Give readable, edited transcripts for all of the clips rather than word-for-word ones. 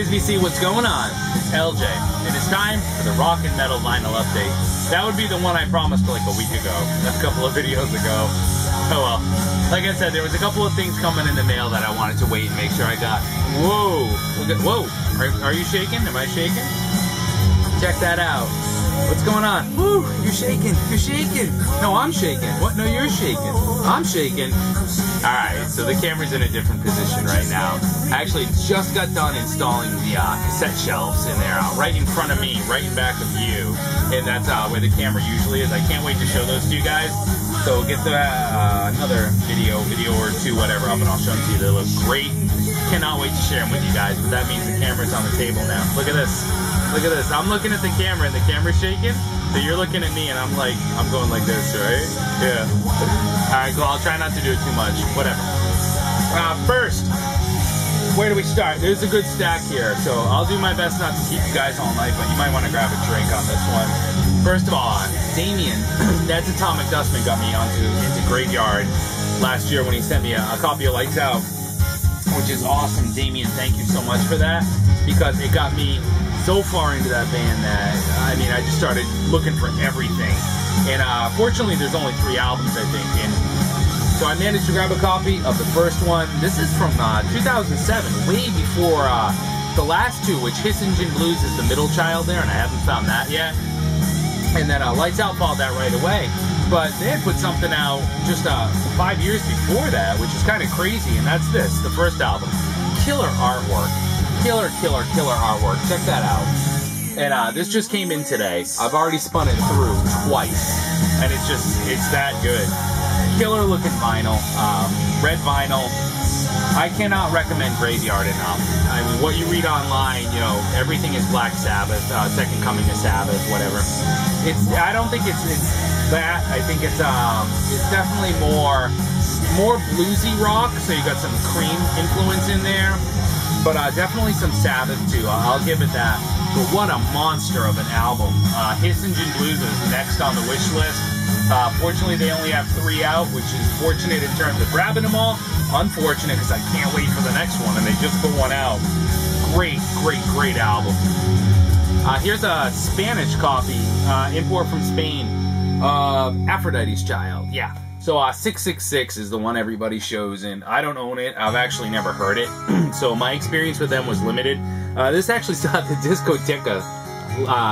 BC, what's going on? It's LJ, and it's time for the rock and metal vinyl update. That would be the one I promised like a week ago, a couple of videos ago. Oh well. Like I said, there was a couple of things coming in the mail that I wanted to wait and make sure I got. Whoa! Look at, whoa! Are you shaking? Am I shaking? Check that out. What's going on? Woo! You're shaking. You're shaking. No, I'm shaking. What? No, you're shaking. I'm shaking. Alright, so the camera's in a different position right now. I actually just got done installing the cassette shelves in there, right in front of me, right in back of you. And that's where the camera usually is. I can't wait to show those to you guys. So get the another video or two, whatever, up and I'll show them to you. They look great. Cannot wait to share them with you guys, but that means the camera's on the table now. Look at this. Look at this. I'm looking at the camera and the camera's shaking. So you're looking at me and I'm going like this, right? Yeah. Alright, cool. I'll try not to do it too much. Whatever. First, where do we start? There's a good stack here, so I'll do my best not to keep you guys all night, but you might want to grab a drink on this one. First of all, Damien, that's Atomic Dustman, got me into Graveyard last year when he sent me a copy of Lights Out, which is awesome. Damien, thank you so much for that, because it got me so far into that band that, I mean, I just started looking for everything. And fortunately, there's only 3 albums, I think. And so I managed to grab a copy of the first one. This is from 2007, way before the last two, which Hiss Engine Blues is the middle child there, and I haven't found that yet. And then Lights Out followed that right away. But they had put something out just 5 years before that, which is kind of crazy, and that's this, the first album. Killer artwork. Killer artwork. Check that out. And this just came in today. I've already spun it through twice, and it's that good. Killer looking vinyl, red vinyl. I cannot recommend Graveyard enough. I mean, what you read online, you know, everything is Black Sabbath, Second Coming of Sabbath, whatever. I don't think it's that. I think it's definitely more bluesy rock. So you got some Cream influence in there, but definitely some Sabbath too. I'll give it that. But what a monster of an album. Hiss Engine Blues is next on the wish list. Fortunately, they only have 3 out, which is fortunate in terms of grabbing them all. Unfortunate because I can't wait for the next one, and they just put one out. Great album. Here's a Spanish copy, import from Spain, of Aphrodite's Child. Yeah. So 666 is the one everybody shows, and I don't own it. I've actually never heard it, so my experience with them was limited. This actually still had the Discoteca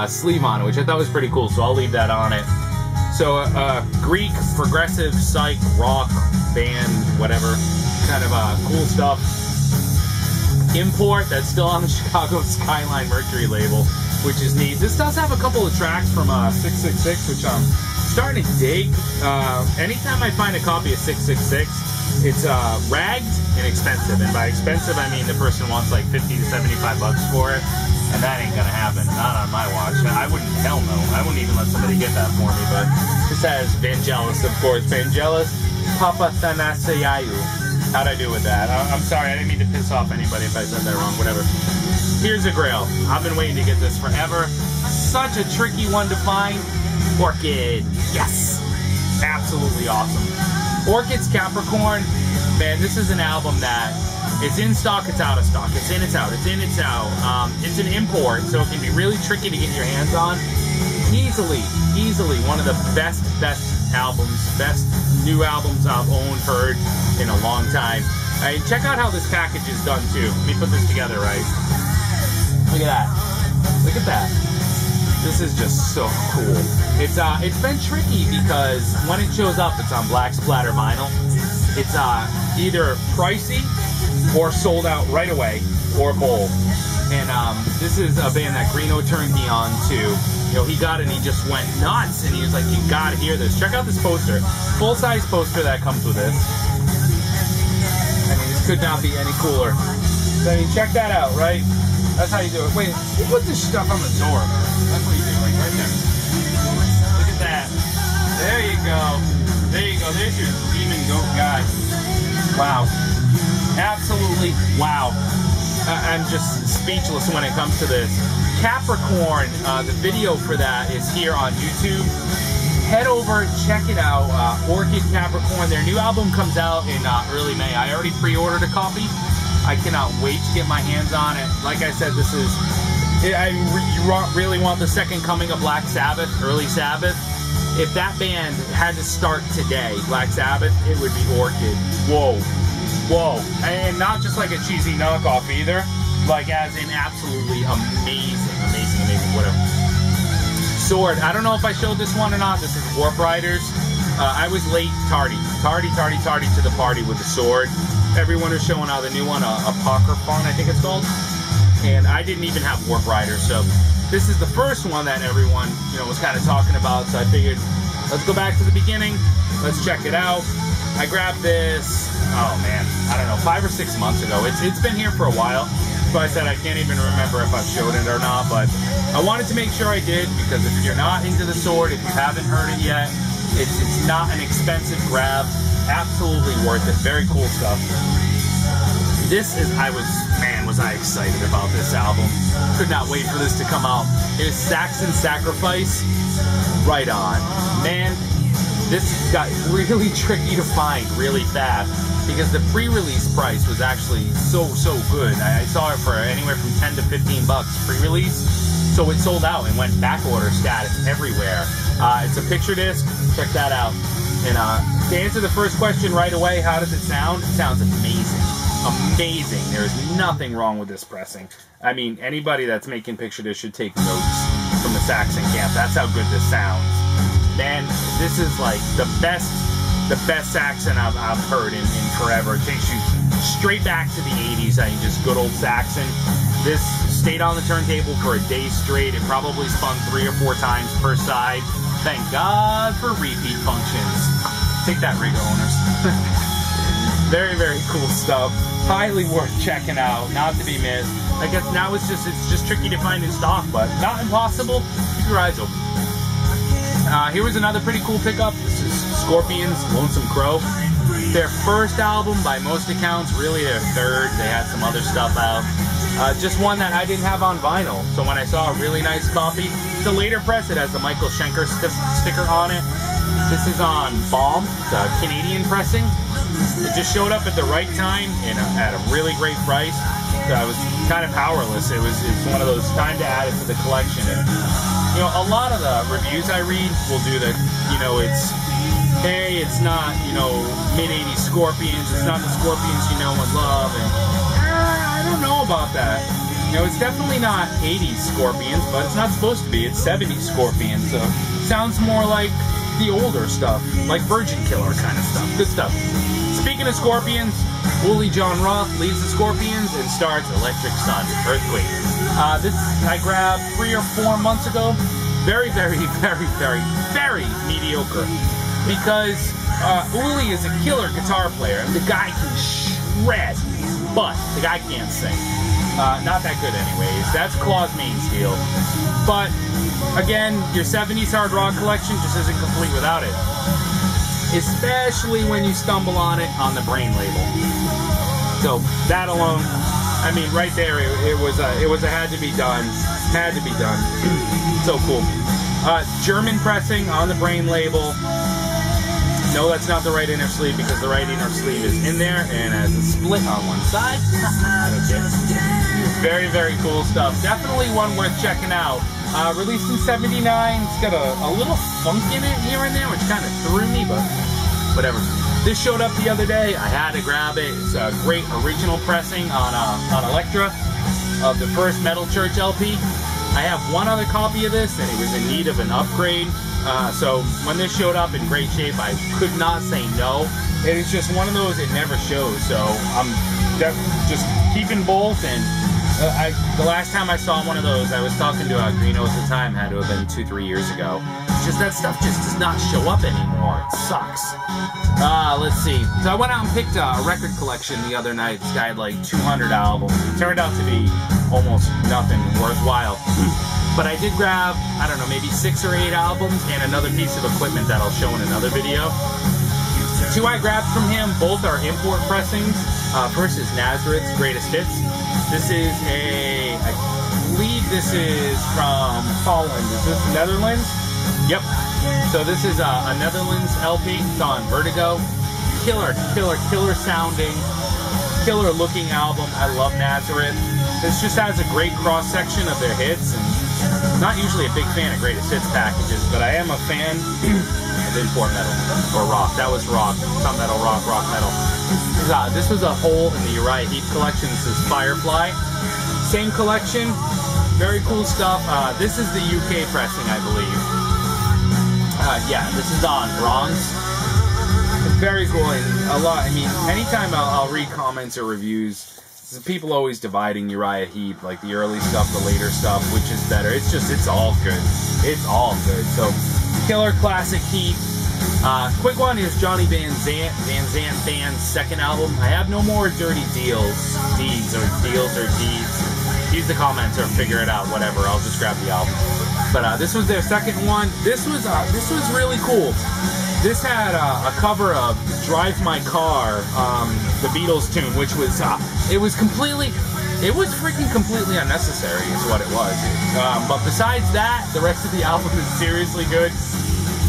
sleeve on it, which I thought was pretty cool, so I'll leave that on it. So Greek, progressive, psych, rock, band, whatever, kind of cool stuff. Import, that's still on the Chicago Skyline Mercury label, which is neat. This does have a couple of tracks from 666, which I'm starting to dig. Anytime I find a copy of 666, it's ragged and expensive. And by expensive, I mean the person wants like 50 to 75 bucks for it. And that ain't gonna happen. Not on my watch. I wouldn't, hell no. I wouldn't even let somebody get that for me. But this has Vangelis, of course. Vangelis, Papa Thanasiayu. How'd I do with that? I'm sorry, I didn't mean to piss off anybody if I said that wrong. Whatever. Here's a grail. I've been waiting to get this forever. Such a tricky one to find. Orchid. Yes. Absolutely awesome. Orchid's Capricorn. Man, this is an album that it's in stock, it's out of stock. It's in, it's out. It's in, it's out. It's an import, so it can be really tricky to get your hands on. Easily one of the best albums, best new albums I've owned, heard in a long time. Check out how this package is done too. Let me put this together right. Look at that. Look at that. This is just so cool. It's been tricky because when it shows up, it's on black splatter vinyl. It's either pricey or sold out right away, or both. And this is a band that Greeno turned me on to. You know, he got it and he just went nuts, and he was like, you gotta hear this. Check out this poster. Full-size poster that comes with this. I mean, this could not be any cooler. So, I mean, check that out, right? That's how you do it. Wait, you put this stuff on the door. That's what you do, like right there. Look at that. There you go. There you go. There's your demon goat guy. Wow. Absolutely wow. I'm just speechless when it comes to this. Capricorn, the video for that is here on YouTube. Head over, check it out. Orchid Capricorn. Their new album comes out in early May. I already pre-ordered a copy. I cannot wait to get my hands on it. Like I said, this is, you really want the second coming of Black Sabbath, early Sabbath. If that band had to start today, Black Sabbath, it would be Orchid. Whoa. Whoa. And not just like a cheesy knockoff either, like as in absolutely amazing, amazing, amazing, whatever. Sword. I don't know if I showed this one or not. This is Warp Riders. I was late, tardy to the party with the sword. Everyone is showing out the new one, Apocryphon, I think it's called. And I didn't even have Warp Riders, so this is the first one that everyone, was kind of talking about. So I figured, let's go back to the beginning. Let's check it out. I grabbed this, oh man, I don't know, 5 or 6 months ago. It's been here for a while. So I said I can't even remember if I've showed it or not, but I wanted to make sure I did, because if you're not into the sword, if you haven't heard it yet, it's not an expensive grab. Absolutely worth it. Very cool stuff. This is, was I excited about this album. Could not wait for this to come out. It is Saxon Sacrifice. Right on. Man, this got really tricky to find really fast, because the pre-release price was actually so good. I saw it for anywhere from 10 to 15 bucks pre-release. So it sold out and went back order status everywhere. It's a picture disc. Check that out. And to answer the first question right away, how does it sound? It sounds amazing. Amazing. There's nothing wrong with this pressing. I mean, anybody that's making picture disc should take notes from the Saxon camp. That's how good this sounds. Man, this is like the best Saxon I've heard in forever. It takes you straight back to the 80s. I mean, just good old Saxon. This stayed on the turntable for a day straight. It probably spun 3 or 4 times per side. Thank God for repeat functions. Take that, Riga owners. Very, very cool stuff. Highly worth checking out. Not to be missed. I guess now it's just tricky to find in stock, but not impossible. Keep your eyes open. Here was another pretty cool pickup. This is Scorpions, Lonesome Crow. Their first album, by most accounts, really their third. They had some other stuff out. Just one that I didn't have on vinyl. So when I saw a really nice copy, the later press, it has the Michael Schenker sticker on it. This is on Balm, the Canadian pressing. It just showed up at the right time and at a really great price. So I was kind of powerless. It's one of those time to add it to the collection. And, a lot of the reviews I read will do the, it's, hey, it's not, mid-80s Scorpions. It's not the Scorpions you know and love. And I don't know about that. It's definitely not 80s Scorpions, but it's not supposed to be. It's 70s Scorpions. So it sounds more like the older stuff, like Virgin Killer kind of stuff. Good stuff. Speaking of Scorpions, Wooly John Roth leads the Scorpions and starts Electric Sun, Earthquake. This I grabbed 3 or 4 months ago. Very, very, very, very, very mediocre. Because Wooly is a killer guitar player. The guy can shred, but the guy can't sing. Not that good anyways. That's Claw's main steel. But, again, your 70s hard rock collection just isn't complete without it. Especially when you stumble on it on the Brain label. So, that alone, I mean, right there, it was a had to be done. Had to be done. So cool. German pressing on the Brain label. No, that's not the right inner sleeve, because the right inner sleeve is in there and has a split on one side. Okay. Very, very cool stuff. Definitely one worth checking out. Released in '79. It's got a little funk in it here and there, which kind of threw me, but whatever. This showed up the other day. I had to grab it. It's a great original pressing on Elektra of the first Metal Church LP. I have one other copy of this, and it was in need of an upgrade. So when this showed up in great shape, I could not say no. It is just one of those, it never shows. So I'm just keeping both. And the last time I saw one of those, I was talking to Greeno at the time, had to have been 2-3 years ago. It's just that stuff just does not show up anymore. It sucks. Let's see. So I went out and picked a record collection the other night. This guy had like 200 albums. It turned out to be almost nothing worthwhile. But I did grab, I don't know, maybe 6 or 8 albums and another piece of equipment that I'll show in another video. 2 I grabbed from him, both are import pressings. First is Nazareth's Greatest Hits. This is I believe this is from Holland. Is this Netherlands? Yep. So this is a Netherlands LP. It's on Vertigo. Killer, killer, killer sounding. killer looking album. I love Nazareth. This just has a great cross section of their hits. And not usually a big fan of greatest hits packages, but I am a fan of import metal or rock. That was rock, not metal, rock metal. This was a hole in the Uriah Heep collection. This is Firefly. Same collection. Very cool stuff. This is the UK pressing, I believe. Yeah, this is on bronze. Very cool, and a lot. I mean, anytime I'll read comments or reviews, people always dividing Uriah Heep, like the early stuff, the later stuff, which is better. It's just, it's all good. It's all good. So, killer classic Heep. Quick one is Johnny Van Zant Band's second album. I have no more dirty deeds. Use the comments or figure it out, whatever. I'll just grab the album. But this was their second one. This was really cool. This had a cover of "Drive My Car," the Beatles tune, which was it was freaking completely unnecessary, is what it was. But besides that, the rest of the album is seriously good.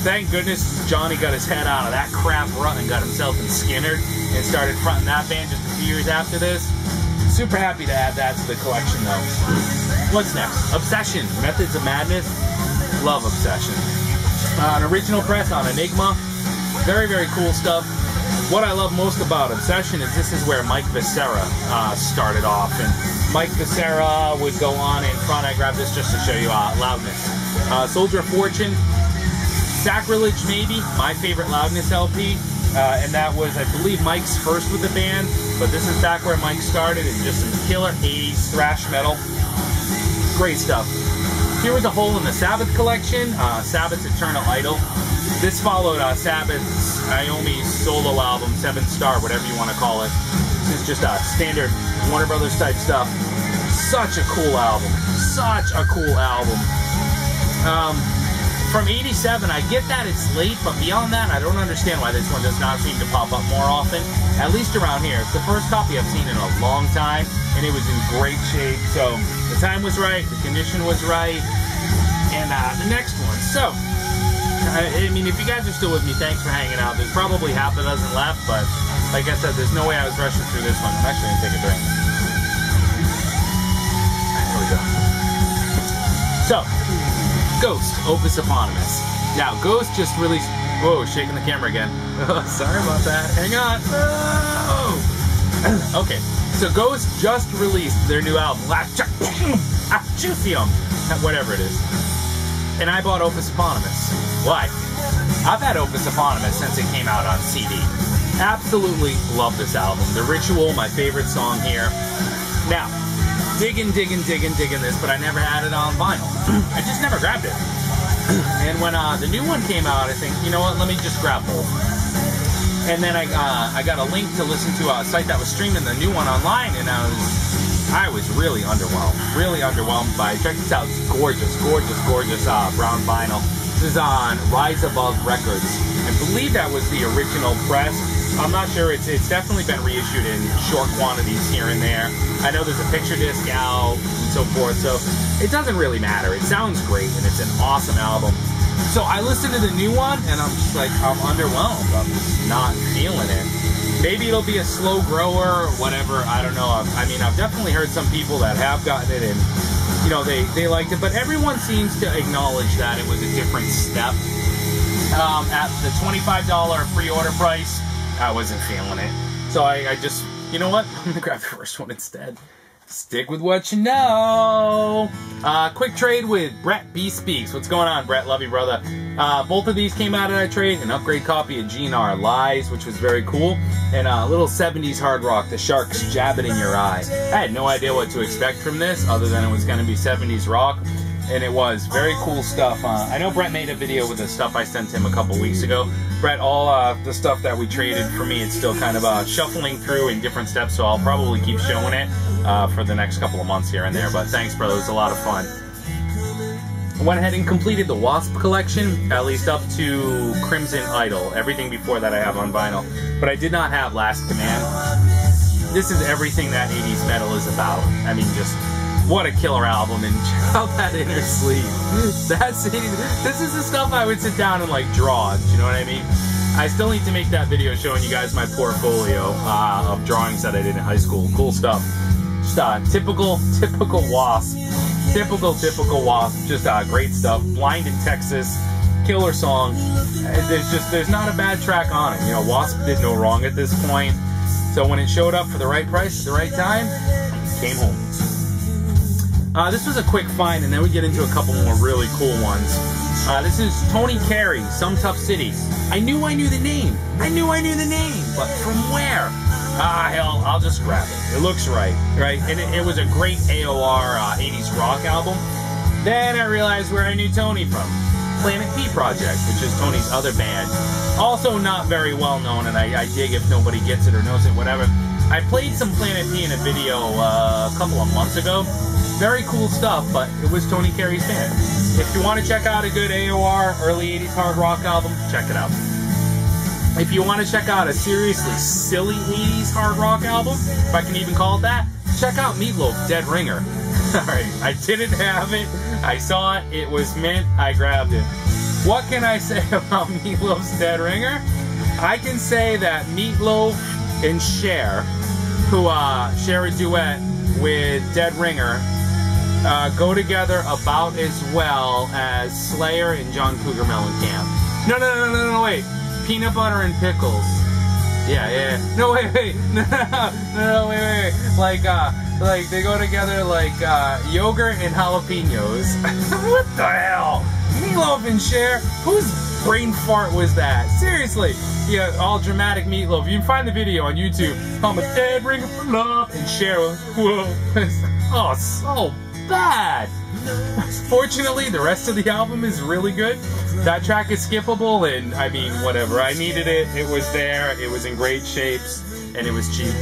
Thank goodness Johnny got his head out of that crap rut and got himself in Skinner and started fronting that band just a few years after this. Super happy to add that to the collection, though. What's next? Obsession, Methods of Madness. Love Obsession. An original press on Enigma. Very, very cool stuff. What I love most about Obsession is this is where Mike Becerra started off. And Mike Becerra would go on in front. I grabbed this just to show you Loudness. Soldier of Fortune. Sacrilege, maybe. My favorite Loudness LP. And that was, I believe, Mike's first with the band. But this is back where Mike started, and just some killer 80s thrash metal. Great stuff. Here was a hole in the Sabbath collection, Sabbath's Eternal Idol. This followed Sabbath's Iommi solo album, 7th Star, whatever you want to call it. This is just standard Warner Brothers type stuff. Such a cool album. Such a cool album. From 87, I get that it's late, but beyond that, I don't understand why this one does not seem to pop up more often, at least around here. It's the first copy I've seen in a long time, and it was in great shape, so the time was right, the condition was right, and the next one. So, I mean, if you guys are still with me, thanks for hanging out. There's probably half a dozen left, but like I said, there's no way I was rushing through this one. I'm actually going to take a drink. There we go. So, Ghost, Opus Eponymous. Now, Ghost just released... Whoa, shaking the camera again. Sorry about that. Hang on. Oh. Okay, so Ghost just released their new album, whatever it is. And I bought Opus Eponymous. Why? I've had Opus Eponymous since it came out on CD. Absolutely love this album. The Ritual, my favorite song here. Now, digging this, but I never had it on vinyl. I just never grabbed it. And when the new one came out, I think, you know what, let me just grab both. And then I got a link to listen to a site that was streaming the new one online, and I was really underwhelmed. Really underwhelmed by it. Check this out. It's gorgeous brown vinyl. This is on Rise Above Records. I believe that was the original press. I'm not sure. It's definitely been reissued in short quantities here and there. I know there's a picture disc out and so forth, so it doesn't really matter. It sounds great, and it's an awesome album. So I listened to the new one, and I'm just like, I'm underwhelmed. I'm just not feeling it. Maybe it'll be a slow grower or whatever. I don't know. I mean, I've definitely heard some people that have gotten it, and you know, they liked it, but everyone seems to acknowledge that it was a different step. At the $25 pre-order price, I wasn't feeling it. So I just, you know what? I'm going to grab the first one instead. Stick with what you know. Quick trade with Brett B. Speaks. What's going on, Brett? Love you, brother. Both of these came out of that trade. An upgrade copy of GNR Lies, which was very cool. And a little 70s hard rock, The Sharks Jab It In Your Eye. I had no idea what to expect from this, other than it was going to be 70s rock. And it was very cool stuff. I know Brett made a video with the stuff I sent him a couple weeks ago. Brett, all the stuff that we traded, for me, it's still kind of shuffling through in different steps, so I'll probably keep showing it for the next couple of months here and there. But thanks, brother. It was a lot of fun. I went ahead and completed the Wasp collection, at least up to Crimson Idol. Everything before that I have on vinyl. But I did not have Last Command. This is everything that 80s metal is about. I mean, just... what a killer album, and check out that inner sleeve. This is the stuff I would sit down and like draw, you know what I mean? I still need to make that video showing you guys my portfolio of drawings that I did in high school. Cool stuff. Just typical Wasp. Typical Wasp. Just great stuff. Blind in Texas. Killer song. There's not a bad track on it. You know, Wasp did no wrong at this point. So when it showed up for the right price at the right time, came home. This was a quick find, and then we get into a couple more really cool ones. This is Tony Carey, Some Tough City. I knew the name. But from where? Hell, I'll just grab it. It looks right? And it was a great AOR 80s rock album. Then I realized where I knew Tony from. Planet P Project, which is Tony's other band. Also not very well known, and I dig if nobody gets it or knows it, whatever. I played some Planet P in a video a couple of months ago. Very cool stuff, but it was Tony Carey's band. If you want to check out a good AOR, early 80s hard rock album, check it out. If you want to check out a seriously silly 80s hard rock album, if I can even call it that, check out Meatloaf, Dead Ringer. Alright, I didn't have it, I saw it, it was mint, I grabbed it. What can I say about Meatloaf's Dead Ringer? I can say that Meatloaf and Cher, who share a duet with Dead Ringer, go together about as well as Slayer and John Cougar Mellencamp. No, wait. Peanut Butter and Pickles. Yeah. No, wait. No, wait. Like they go together like yogurt and jalapenos. What the hell? Meatloaf and Cher? Whose brain fart was that? Seriously. Yeah, all dramatic Meatloaf. You can find the video on YouTube. I'm a dead ringer for love. And Cher was, whoa. Oh, so bad. Fortunately, the rest of the album is really good. That track is skippable, and I mean, whatever. I needed it. It was there. It was in great shapes, and it was cheap.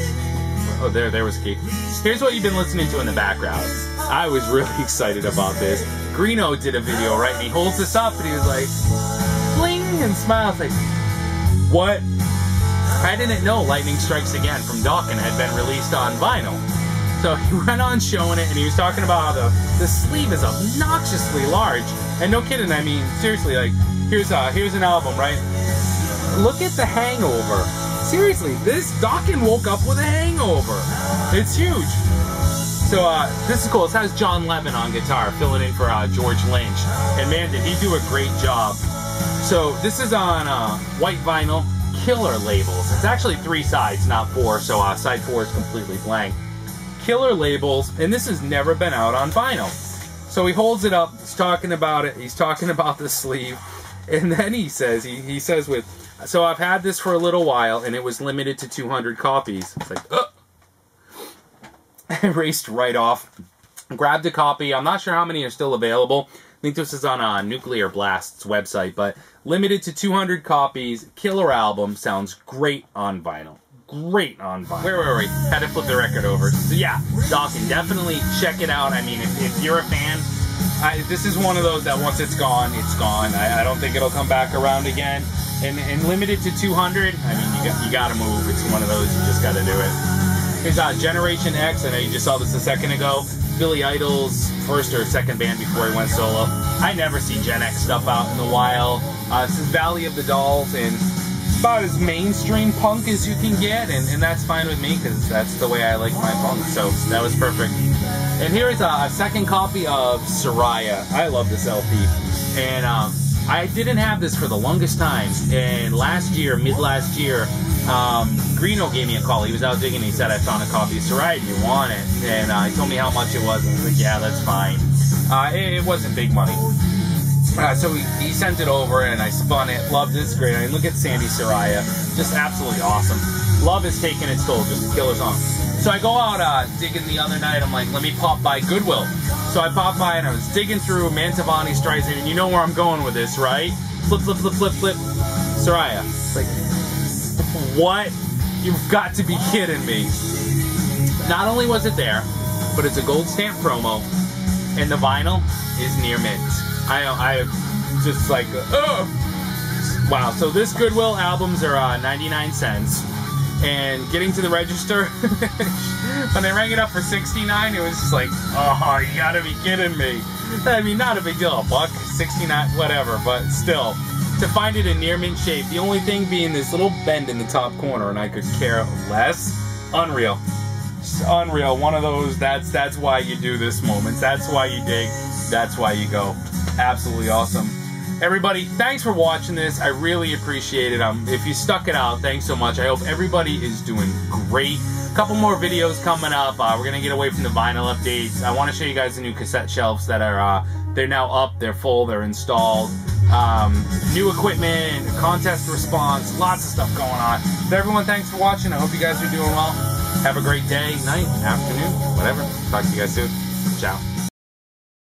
Oh, there was key. Here's what you've been listening to in the background. I was really excited about this. Greeno did a video, right? And he holds this up, and he was like, bling, and smiles like, what? I didn't know Lightning Strikes Again from Dokken had been released on vinyl. So he went on showing it, and he was talking about how the sleeve is obnoxiously large. And no kidding, I mean, seriously, like, here's an album, right? Look at the hangover. Seriously, this Dokken woke up with a hangover. It's huge. So this is cool. This has John Levin on guitar, filling in for George Lynch. And man, did he do a great job. So this is on white vinyl, Killer labels. It's actually 3 sides, not 4, so side 4 is completely blank. Killer labels, and this has never been out on vinyl. So he holds it up, he's talking about it, he's talking about the sleeve, and then he says, he says with, so I've had this for a little while, and it was limited to 200 copies. It's like, I raced right off, grabbed a copy. I'm not sure how many are still available. I think this is on Nuclear Blast's website, but limited to 200 copies. Killer album, sounds great on vinyl. Great on vinyl. Where were we? Had to flip the record over. So yeah, Dokken, definitely check it out. I mean, if you're a fan, this is one of those that once it's gone, it's gone. I don't think it'll come back around again. And limited to 200, I mean, you gotta move. It's one of those, you just gotta do it. Here's Generation X, I know you just saw this a second ago. Billy Idol's first or second band before he went solo. I never see Gen X stuff out in a while. This is Valley of the Dolls, and about as mainstream punk as you can get, and that's fine with me, because that's the way I like my punk, so that was perfect. And here's a second copy of Soraya. I love this LP. And I didn't have this for the longest time, and last year, mid-last year, Greeno gave me a call. He was out digging, he said, I found a copy of Soraya, do you want it? And he told me how much it was, and I was like, yeah, that's fine. It wasn't big money. So he sent it over, and I spun it. Loved it. It's great. I mean, look at Sandy Soraya. Just absolutely awesome. Love is taking its toll. Just a killer song. So I go out digging the other night. I'm like, let me pop by Goodwill. So I popped by, and I was digging through Mantovani, Streisand, and you know where I'm going with this, right? Flip, flip, flip, flip, flip. Soraya. It's like, what? You've got to be kidding me. Not only was it there, but it's a gold stamp promo, and the vinyl is near mint. I just like, wow. So this Goodwill albums are 99 cents, and getting to the register, when they rang it up for 69, it was just like, oh, you gotta be kidding me. I mean, not a big deal, $1, 69, whatever, but still. to find it in near mint shape. The only thing being this little bend in the top corner, and I could care less. Unreal. Just unreal. One of those, that's why you do this moments. That's why you dig. That's why you go. Absolutely awesome. Everybody, thanks for watching this. I really appreciate it. If you stuck it out, thanks so much. I hope everybody is doing great. A couple more videos coming up. We're gonna get away from the vinyl updates. I want to show you guys the new cassette shelves that are they're now up, they're full, they're installed. New equipment, contest response, lots of stuff going on. So everyone, thanks for watching. I hope you guys are doing well. Have a great day, night, afternoon, whatever. Talk to you guys soon. Ciao.